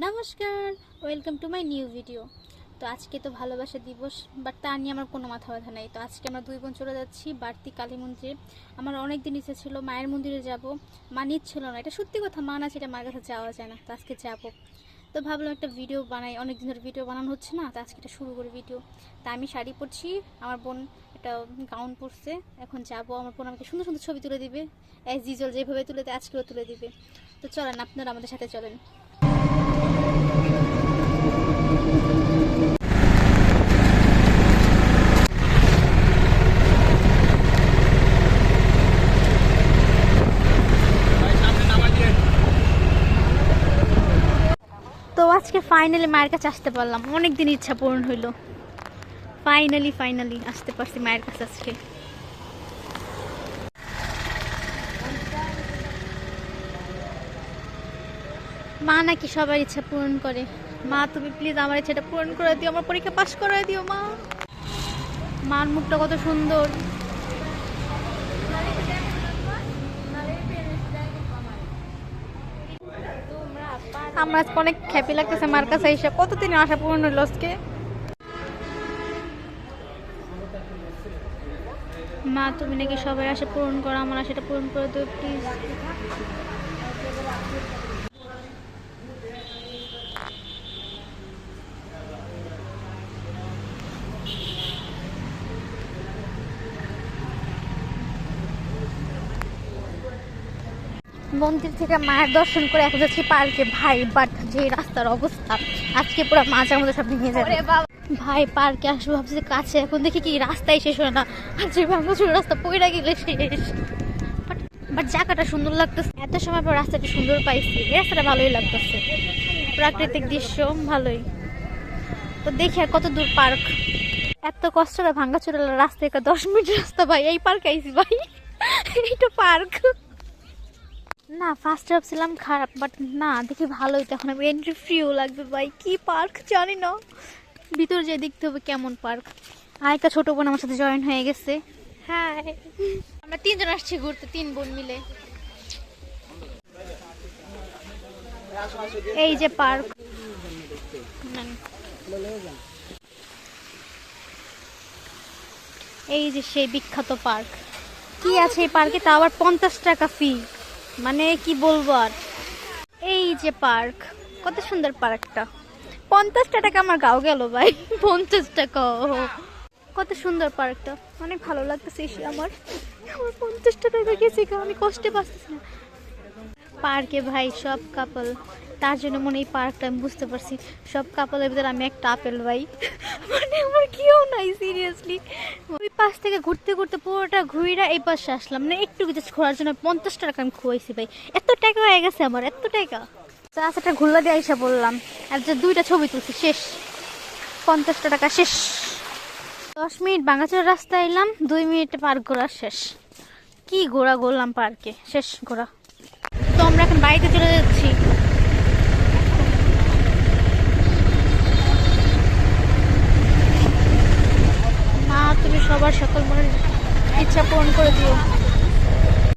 নমস্কার, welcome to my new video. তো আজকে তো ভালোবাসা দিবস, বাট তা নিয়ে আমার কোনো মাথা ব্যথা নেই। তো আজকে আমরা দুই বোন চলে যাচ্ছি বাড়তি কালী মন্দিরে। আমার অনেক দিন ইচ্ছে ছিল মায়ের মন্দিরে যাব, মা নিচ্ছিল না। এটা সত্যি কথা, মা না সেটা মার কাছে যাওয়া যায় না। তো আজকে যাবো। তো ভাবলাম একটা ভিডিও বানাই, অনেক দিন ধরে ভিডিও বানানো হচ্ছে না, তো আজকে এটা শুরু করি ভিডিও। তা আমি শাড়ি পরছি, আমার বোন একটা গাউন পরছে। এখন যাবো, আমার বোন আমাকে সুন্দর সুন্দর ছবি তুলে দিবে, অ্যাজ ইউজুয়াল যেভাবে তুলে দেয় আজকেও তুলে দিবে। তো চলেন, আপনারা আমাদের সাথে চলেন। তো আজকে ফাইনালি মায়ের কাছে আসতে পারলাম, অনেক দিন ইচ্ছা পূরণ হইলো। ফাইনালি আসতে পারছি মায়ের কাছে আজকে। মা নাকি সবার ইচ্ছা পূরণ করে। মা তুমি প্লিজ আমার ইচ্ছাটা পূরণ করে দিও, আমার পরীক্ষা পাশ করে দিও মা। মার মুখটা কত সুন্দর। আমরা আজকে অনেক হ্যাপি লাগতেছে মার কাছে এসে, কতদিন আশা পূরণ হইলো আজকে। মা তুমি নাকি সবাই আশা পূরণ করো, আমার আশাটা পূরণ করে দিও প্লিজ। মন্দির থেকে মায়ের দর্শন করে এখন যাচ্ছি পার্কে। ভাই বাট যে রাস্তার অবস্থা, আজকে পুরো মাঝার মধ্যে সব ভেঙে যাবে। ভাই পার্কে আসবো ভাবছি কাছে, এখন দেখি কি রাস্তায় শেষ হয় না, আর যে ভাঙাচুর রাস্তা পইরা গেলে শেষ। বাট জায়গাটা সুন্দর লাগতেছে, এত সময় পর রাস্তাটা সুন্দর পাইছি। এই রাস্তাটা ভালোই লাগতেছে, প্রাকৃতিক দৃশ্য ভালোই। তো দেখি আর কত দূর পার্ক। এত কষ্ট করে ভাঙাচুরা রাস্তা, 10 মিনিট রাস্তা ভাই, এই পার্ক আইছি ভাই। এইটা পার্ক না, ফার্স্ট ভাবছিলাম খারাপ, বাট না দেখি ভালোই। তো এখন আমি এন্ট্রি ফ্রিও লাগবে ভাই। কি পার্ক জানি না, ভিতর যেয়ে দেখতে হবে কেমন পার্ক। আর একটা ছোট বোন আমার সাথে জয়েন হয়ে গেছে। হ্যাঁ, আমরা 3 জন আসছি ঘুরতে, 3 বোন মিলে। এই যে পার্ক, এই যে সেই বিখ্যাত পার্ক। কি আছে এই পার্কে, তা আবার 50 টাকা ফি, মানে কি বলবো আর। এই যে পার্ক, কত সুন্দর পার্কটা। 50 টাকা আমার গাও গেল ভাই। 50 টাকা, কত সুন্দর পার্কটা, অনেক ভালো লাগতেছে এসে আমার। 50 টাকা গেছে, আমি কষ্টে পাচ্ছি না। পার্কে ভাই সব কাপল, তার জন্য মনে এই পার্কটা আমি বুঝতে পারছি। সব কাপলের ভিতরে আমি একটা আপেল ভাই, মানে আমার কেউ নাই সিরিয়াসলি। ওই পাশ থেকে ঘুরতে ঘুরতে পুরোটা ঘুরে এই পাশে আসলাম, মানে একটু কিছু ঘোরার জন্য 50 টাকা আমি খুয়াইছি ভাই। এত টাকা হয়ে গেছে আমার, এত টাকা। রাস্তাটা ঘুরলা দিয়ে আইসা বললাম, আর যে 2টা ছবি তুলছি শেষ, 50 টাকা শেষ। 10 মিনিট ভাঙাচোরা রাস্তা এলাম, 2 মিনিটে পার্ক ঘোরা শেষ। কি ঘোরা ঘুরলাম পার্কে, শেষ ঘোরা। তো আমরা এখন বাড়িতে চলে যাচ্ছি। মা তুমি সবার সকল মনের ইচ্ছা পূরণ করে দিও।